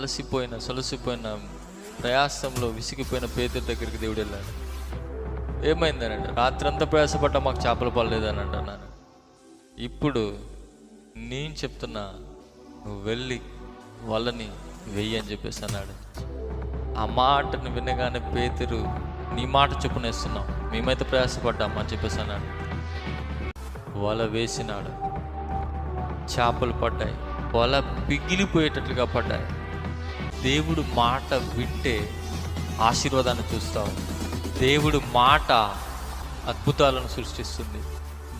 సొలసిపోయిన ప్రయాసంలో విసిగిపోయిన పేతురు దగ్గరికి దేవుడు వెళ్ళాడు. ఏమైందనండి, రాత్రంతా ప్రయాసపడ్డా మాకు చేపలు పడలేదని అంటున్నాను. ఇప్పుడు నేను చెప్తున్నా, నువ్వు వెళ్ళి వలని వెయ్యి అని చెప్పేసి అన్నాడు. ఆ మాటను వినగానే పేతురు, నీ మాట చొప్పున వేస్తున్నాం, మేమైతే ప్రయాసపడ్డాం అని చెప్పేసి అన్నాడు. వల వేసినాడు, చేపలు పడ్డాయి, వల పిగిలిపోయేటట్లుగా పడ్డాయి. దేవుడు మాట వింటే ఆశీర్వాదాన్ని చూస్తావు. దేవుడి మాట అద్భుతాలను సృష్టిస్తుంది.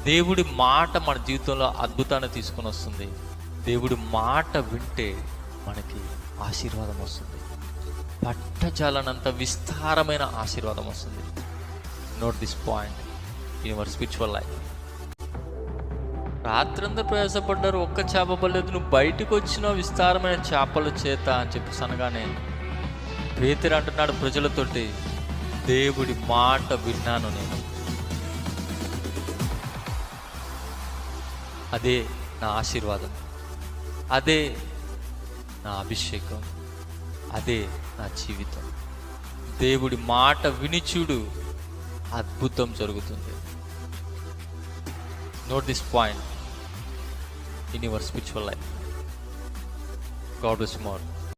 దేవుడి మాట మన జీవితంలో అద్భుతాన్ని తీసుకొని వస్తుంది. దేవుడి మాట వింటే మనకి ఆశీర్వాదం వస్తుంది. పట్టజాలనంత విస్తారమైన ఆశీర్వాదం వస్తుంది. Note this point in your spiritual life. రాత్రంతా ప్రయాసపడ్డారు, ఒక్క చేప పడలేదు, నువ్వు బయటకు వచ్చిన విస్తారమైన చేపల చేత అని చెప్పేసి అనగానే పేతురు అంటున్నాడు ప్రజలతోటి, దేవుడి మాట విన్నాను నేను, అదే నా ఆశీర్వాదం, అదే నా అభిషేకం, అదే నా జీవితం. దేవుడి మాట విని చూడు, అద్భుతం జరుగుతుంది. Note this point in your spiritual life. God bless you more.